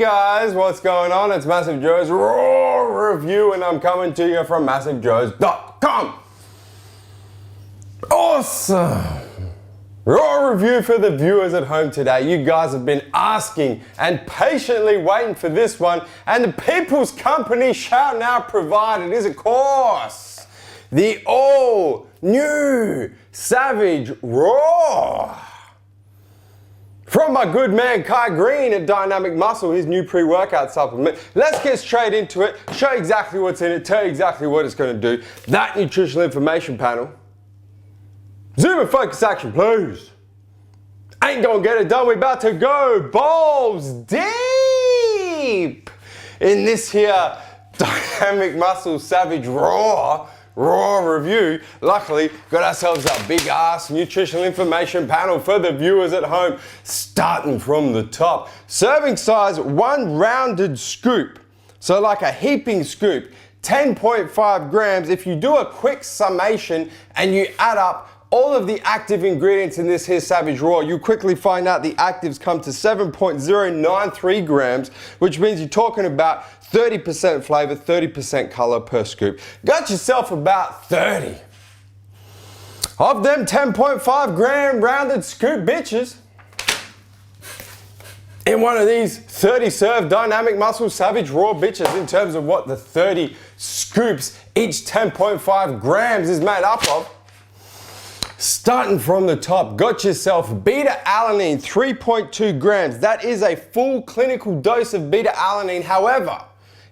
guys, what's going on? It's MassiveJoes RAW review and I'm coming to you from MassiveJoes.com. Awesome! Raw review for the viewers at home today. You guys have been asking and patiently waiting for this one, and the people's company shall now provide it is, of course, the all new Savage Raw. From my good man Greene at DynamiK Muscle, his new pre-workout supplement. Let's get straight into it, show you exactly what's in it, tell you exactly what it's going to do. That nutritional information panel. Zoom and focus action, please. Ain't gonna get it done, we're about to go balls deep in this here DynamiK Muscle Savage Raw review. Luckily, got ourselves a big ass nutritional information panel for the viewers at home. Starting from the top. Serving size, 1 rounded scoop. So like a heaping scoop, 10.5 grams. If you do a quick summation and you add up all of the active ingredients in this here Savage Raw, you quickly find out the actives come to 7.093 grams, which means you're talking about 30% flavor, 30% color per scoop. Got yourself about 30 of them 10.5 gram rounded scoop bitches in one of these 30 serve DynamiK Muscle Savage Raw bitches, in terms of what the 30 scoops, each 10.5 grams is made up of. Starting from the top, got yourself beta-alanine, 3.2 grams. That is a full clinical dose of beta-alanine. However,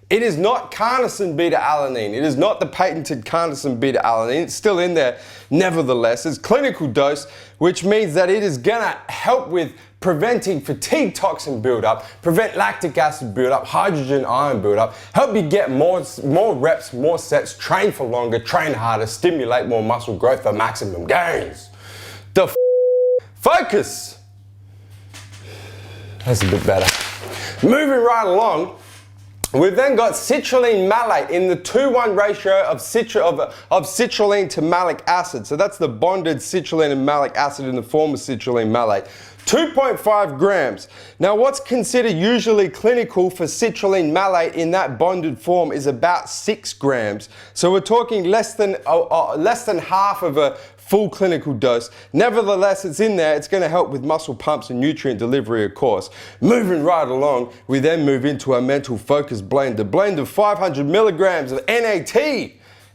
it is not carnosine beta-alanine. It is not the patented carnosine beta-alanine. It's still in there. Nevertheless, it's clinical dose, which means that it is gonna help with preventing fatigue toxin buildup, prevent lactic acid buildup, hydrogen ion buildup, help you get more reps, more sets, train for longer, train harder, stimulate more muscle growth for maximum gains. Focus. That's a bit better. Moving right along, we've then got citrulline malate in the 2:1 ratio of citrulline to malic acid. So that's the bonded citrulline and malic acid in the form of citrulline malate. 2.5 grams. Now what's considered usually clinical for citrulline malate in that bonded form is about 6 grams. So we're talking less than half of a full clinical dose. Nevertheless, it's in there. It's going to help with muscle pumps and nutrient delivery, of course. Moving right along, we then move into our mental focus blend. A blend of 500 milligrams of NAT,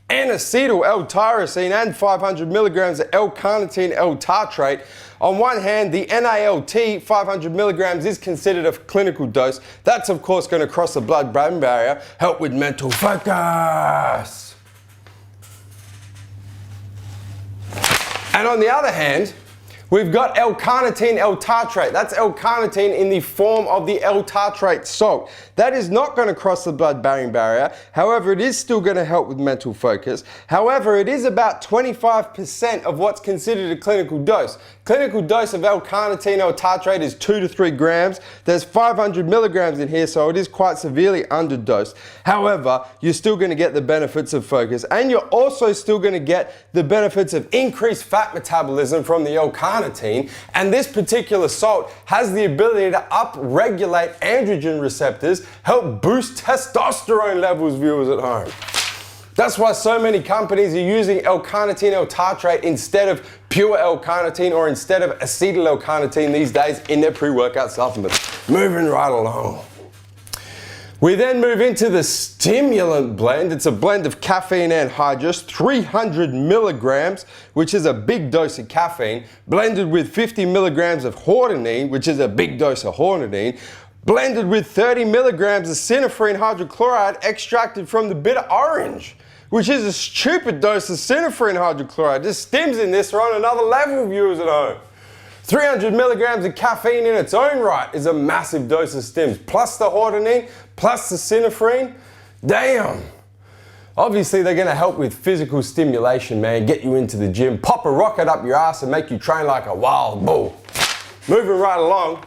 N-acetyl L-tyrosine, and 500 milligrams of L-carnitine L-tartrate. On one hand, the NALT, 500 milligrams, is considered a clinical dose. That's of course going to cross the blood-brain barrier, help with mental focus. And on the other hand, we've got L-carnitine L-tartrate. That's L-carnitine in the form of the L-tartrate salt. That is not going to cross the blood-brain barrier. However, it is still going to help with mental focus. However, it is about 25% of what's considered a clinical dose. Clinical dose of L-carnitine L-tartrate is 2 to 3 grams. There's 500 milligrams in here, so it is quite severely underdosed. However, you're still going to get the benefits of focus, and you're also still going to get the benefits of increased fat metabolism from the L-carnitine. And this particular salt has the ability to up-regulate androgen receptors, help boost testosterone levels, viewers at home. That's why so many companies are using L-carnitine L-tartrate instead of pure L-carnitine or instead of acetyl L-carnitine these days in their pre-workout supplements. Moving right along. We then move into the stimulant blend. It's a blend of caffeine anhydrous, 300 milligrams, which is a big dose of caffeine, blended with 50 milligrams of hordenine, which is a big dose of hordenine, blended with 30 milligrams of synephrine hydrochloride extracted from the bitter orange, which is a stupid dose of synephrine hydrochloride. The stims in this are on another level, viewers at home. 300 milligrams of caffeine in its own right is a massive dose of stims, plus the hordenine, plus the synephrine. Damn. Obviously, they're going to help with physical stimulation, man. Get you into the gym, pop a rocket up your ass and make you train like a wild bull. Moving right along,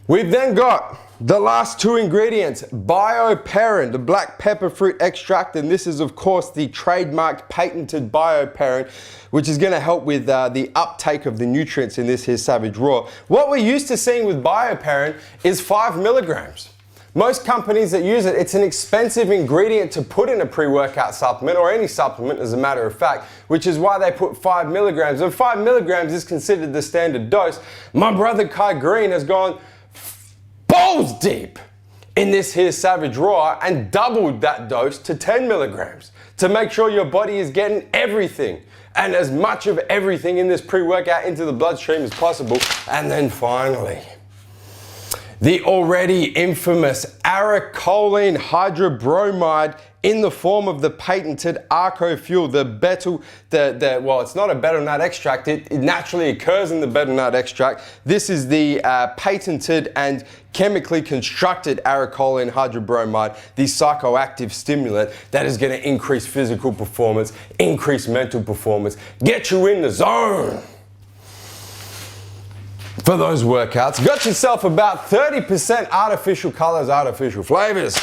we've then got The last two ingredients, bioperine, the black pepper fruit extract, and this is of course the trademarked patented bioperine, which is gonna help with the uptake of the nutrients in this here Savage Raw. What we're used to seeing with bioperine is 5 milligrams. Most companies that use it, it's an expensive ingredient to put in a pre-workout supplement or any supplement as a matter of fact, which is why they put 5 milligrams. And 5 milligrams is considered the standard dose. My brother Greene has gone balls deep in this here Savage Raw and doubled that dose to 10 milligrams to make sure your body is getting everything and as much of everything in this pre-workout into the bloodstream as possible. And then finally, the already infamous aracholine hydrobromide in the form of the patented Arco Fuel, well, it's not a betel nut extract, it naturally occurs in the betel nut extract. This is the patented and chemically constructed aracholine hydrobromide, the psychoactive stimulant that is going to increase physical performance, increase mental performance, get you in the zone for those workouts. Got yourself about 30% artificial colors, artificial flavors.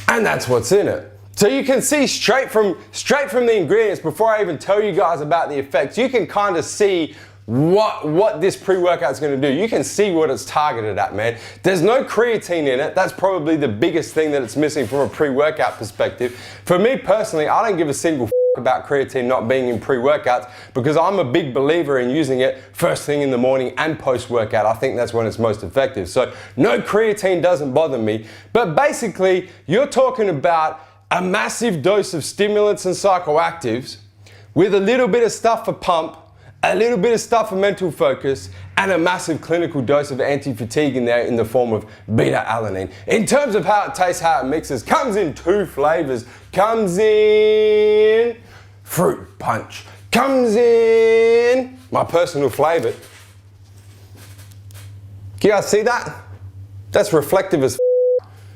And that's what's in it. So you can see straight from the ingredients, before I even tell you guys about the effects, you can kind of see what this pre-workout is going to do. You can see what it's targeted at, man. There's no creatine in it. That's probably the biggest thing that it's missing from a pre-workout perspective. For me personally, I don't give a single about creatine not being in pre-workouts because I'm a big believer in using it first thing in the morning and post-workout. I think that's when it's most effective. So no creatine doesn't bother me. But basically, you're talking about a massive dose of stimulants and psychoactives with a little bit of stuff for pump, a little bit of stuff for mental focus, and a massive clinical dose of anti-fatigue in there in the form of beta-alanine. In terms of how it tastes, how it mixes, comes in 2 flavors. Comes in fruit punch. Comes in my personal favorite. Can you guys see that? That's reflective as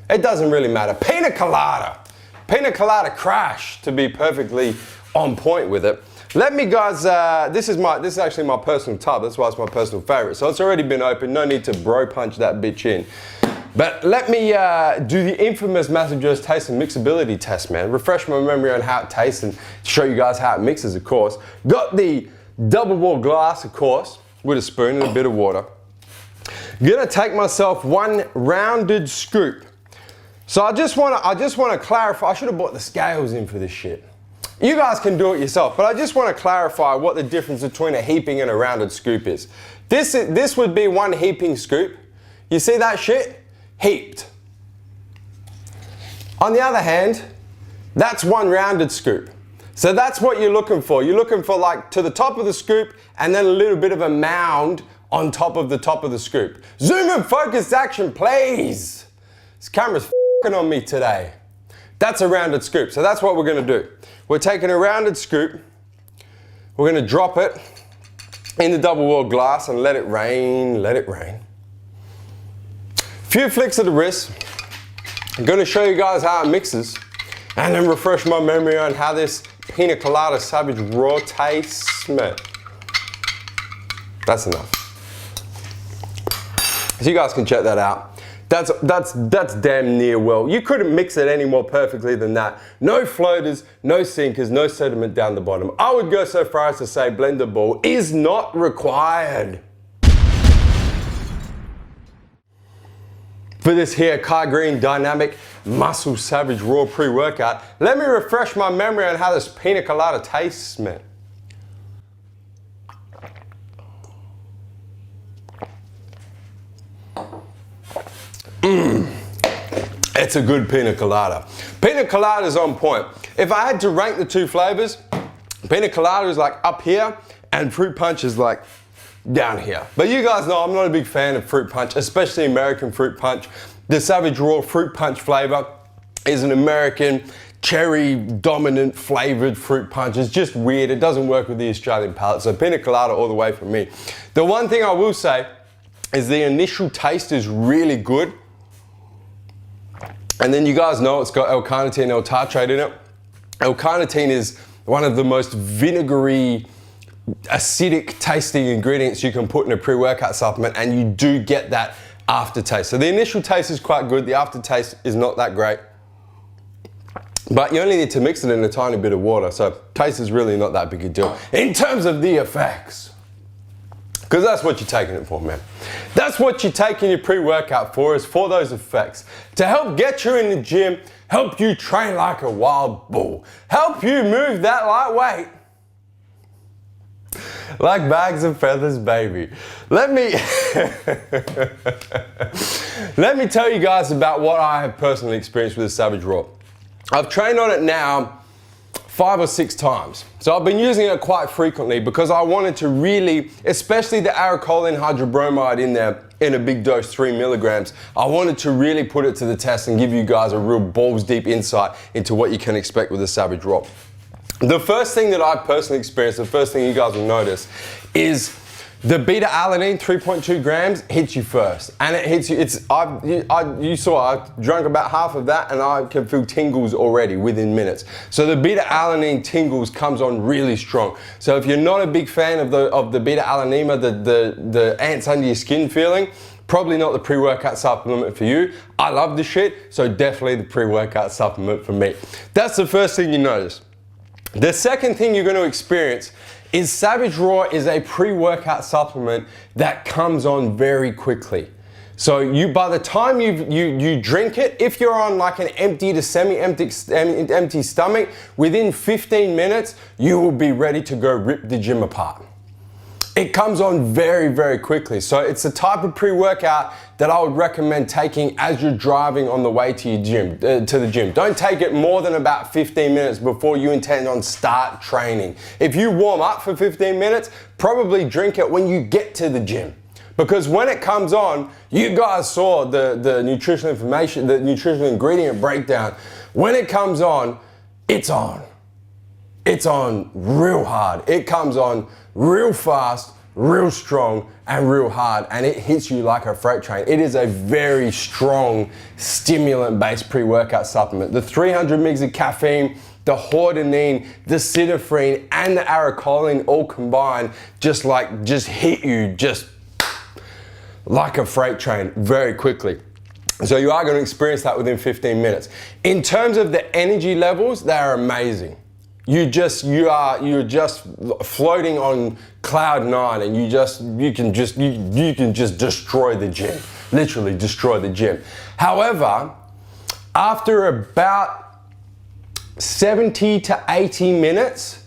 it doesn't really matter. Pina colada. Pina colada crash, to be perfectly on point with it. Let me guys, this is actually my personal tub, that's why it's my personal favorite. So it's already been opened, no need to bro punch that bitch in. But let me do the infamous MassiveJoes taste and mixability test, man. Refresh my memory on how it tastes and show you guys how it mixes, of course. Got the double wall glass, of course, with a spoon and a bit of water. Gonna take myself 1 rounded scoop. So I just wanna clarify, I should have bought the scales in for this shit. You guys can do it yourself, but I just want to clarify what the difference between a heaping and a rounded scoop is. This would be 1 heaping scoop. You see that shit? Heaped. On the other hand, that's 1 rounded scoop. So that's what you're looking for. You're looking for like to the top of the scoop and then a little bit of a mound on top of the scoop. Zoom and focus action, please. This camera's f***ing on me today. That's a rounded scoop, so that's what we're gonna do. We're taking a rounded scoop, we're gonna drop it in the double wall glass and let it rain, let it rain. Few flicks of the wrist. I'm gonna show you guys how it mixes and then refresh my memory on how this Pina Colada Savage Raw tastes, man. That's enough. So you guys can check that out. That's damn near well. You couldn't mix it any more perfectly than that. No floaters, no sinkers, no sediment down the bottom. I would go so far as to say blender ball is not required. For this here Greene DynamiK Muscle Savage Raw pre-workout, let me refresh my memory on how this Pina Colada tastes, man. It's a good pina colada. Pina colada is on point. If I had to rank the 2 flavors, pina colada is like up here and fruit punch is like down here. But you guys know I'm not a big fan of fruit punch, especially American fruit punch. The Savage Raw fruit punch flavor is an American cherry dominant flavored fruit punch. It's just weird. It doesn't work with the Australian palate. So pina colada all the way for me. The one thing I will say is the initial taste is really good. And then you guys know it's got L-carnitine and L-tartrate in it. L-carnitine is one of the most vinegary acidic tasting ingredients you can put in a pre-workout supplement, and you do get that aftertaste. So the initial taste is quite good, the aftertaste is not that great, but you only need to mix it in a tiny bit of water, so taste is really not that big a deal. In terms of the effects, because that's what you're taking it for, man. That's what you're taking your pre-workout for, is for those effects. To help get you in the gym, help you train like a wild bull, help you move that light weight like bags of feathers, baby. Let me tell you guys about what I have personally experienced with the Savage Raw. I've trained on it now 5 or 6 times. So I've been using it quite frequently because I wanted to really, especially the aracholine hydrobromide in there in a big dose, 3 milligrams, I wanted to really put it to the test and give you guys a real balls deep insight into what you can expect with the Savage Raw. The first thing that I've personally experienced, the first thing you guys will notice, is the beta-alanine, 3.2 grams, hits you first. And it hits you, you saw, I drank about half of that and I can feel tingles already within minutes. So the beta-alanine tingles comes on really strong. So if you're not a big fan of the beta-alanema, the ants under your skin feeling, probably not the pre-workout supplement for you. I love the shit, so definitely the pre-workout supplement for me. That's the first thing you notice. The second thing you're going to experience is Savage Raw is a pre-workout supplement that comes on very quickly. So by the time you drink it, if you're on like an empty to semi-empty stomach, within 15 minutes, you will be ready to go rip the gym apart. It comes on very, very quickly. So it's the type of pre-workout that I would recommend taking as you're driving on the way to your gym, to the gym. Don't take it more than about 15 minutes before you intend on start training. If you warm up for 15 minutes, probably drink it when you get to the gym. Because when it comes on, you guys saw the nutritional information, the nutritional ingredient breakdown. When it comes on, it's on. It's on real hard. It comes on real fast, real strong, and real hard, and it hits you like a freight train. It is a very strong stimulant-based pre-workout supplement. The 300 mg of caffeine, the hordenine, the cytophrine, and the aracholine all combined just hit you just like a freight train very quickly. So you are going to experience that within 15 minutes. In terms of the energy levels, they are amazing. You're just floating on cloud 9, and you can just destroy the gym, literally destroy the gym. However, after about 70 to 80 minutes,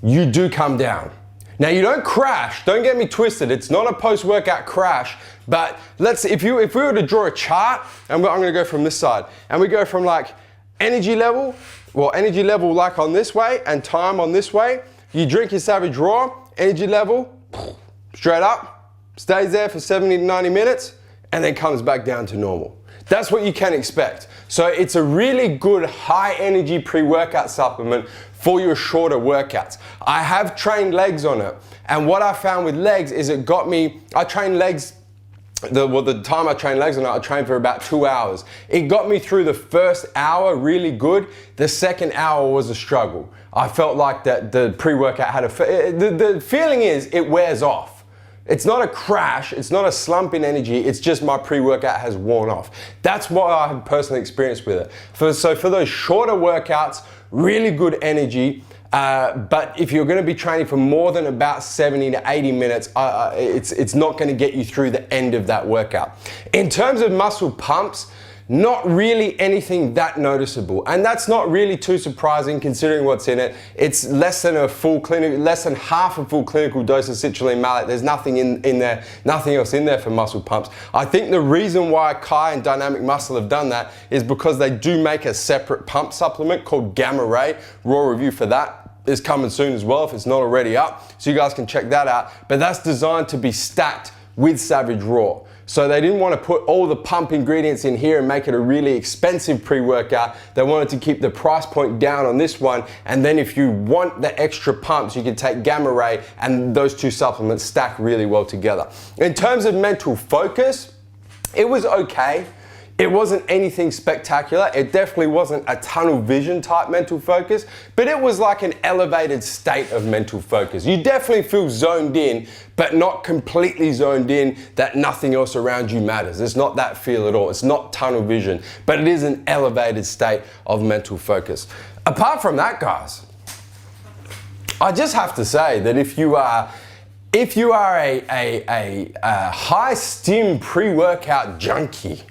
you do come down. Now you don't crash, don't get me twisted, it's not a post-workout crash, but if we were to draw a chart, and I'm gonna go from this side, and we go from like energy level like on this way and time on this way, you drink your Savage Raw, energy level, straight up, stays there for 70 to 90 minutes, and then comes back down to normal. That's what you can expect. So it's a really good high energy pre-workout supplement for your shorter workouts. I have trained legs on it, and what I found with legs is it got me, I trained legs, the time I trained legs on it, I trained for about 2 hours. It got me through the first hour really good. The second hour was a struggle. I felt like that the pre-workout had the feeling is it wears off. It's not a crash, it's not a slump in energy, it's just my pre-workout has worn off. That's what I have personally experienced with it. So for those shorter workouts, really good energy, but if you're going to be training for more than about 70 to 80 minutes, it's not going to get you through the end of that workout. In terms of muscle pumps, not really anything that noticeable, and that's not really too surprising considering what's in it. It's less than half a full clinical dose of citrulline malate. There's nothing in there, nothing else in there for muscle pumps. I think the reason why Kai and Dynamic Muscle have done that is because they do make a separate pump supplement called Gamma Ray. Raw review for that is coming soon as well if it's not already up, so you guys can check that out. But that's designed to be stacked with Savage Raw. So they didn't want to put all the pump ingredients in here and make it a really expensive pre-workout. They wanted to keep the price point down on this one, and then if you want the extra pumps, you can take Gamma Ray, and those two supplements stack really well together. In terms of mental focus, it was okay. It wasn't anything spectacular. It definitely wasn't a tunnel vision type mental focus, but it was like an elevated state of mental focus. You definitely feel zoned in, but not completely zoned in that nothing else around you matters. It's not that feel at all. It's not tunnel vision, but it is an elevated state of mental focus. Apart from that, guys, I just have to say that if you are a high stim pre-workout junkie,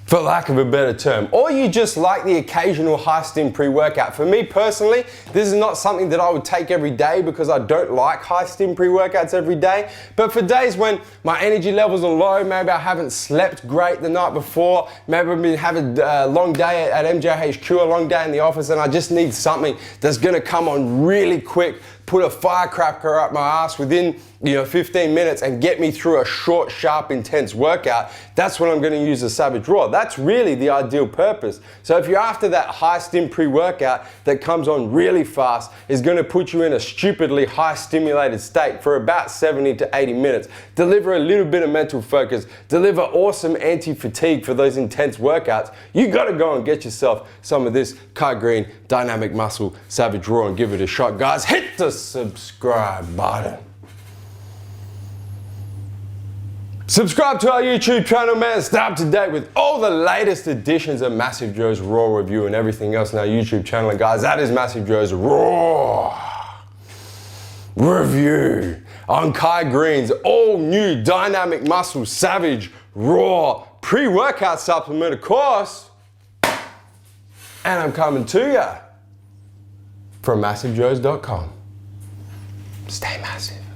for lack of a better term, or you just like the occasional high stim pre-workout. For me personally, this is not something that I would take every day because I don't like high stim pre-workouts every day. But for days when my energy levels are low, maybe I haven't slept great the night before, maybe I've been having a long day at MJHQ, a long day in the office, and I just need something that's gonna come on really quick, put a firecracker up my ass within 15 minutes and get me through a short, sharp, intense workout, that's when I'm gonna use the Savage Raw. That's really the ideal purpose. So if you're after that high stim pre-workout that comes on really fast, is gonna put you in a stupidly high stimulated state for about 70 to 80 minutes, deliver a little bit of mental focus, deliver awesome anti-fatigue for those intense workouts, you gotta go and get yourself some of this Greene Dynamic Muscle Savage Raw and give it a shot. Guys, hit the subscribe button. Subscribe to our YouTube channel, man. Stay up to date with all the latest editions of MassiveJoes RAW review and everything else on our YouTube channel. And guys, that is MassiveJoes RAW review on Greene's all new Dynamic Muscle Savage Raw pre-workout supplement, of course. And I'm coming to you from MassiveJoes.com. Stay massive.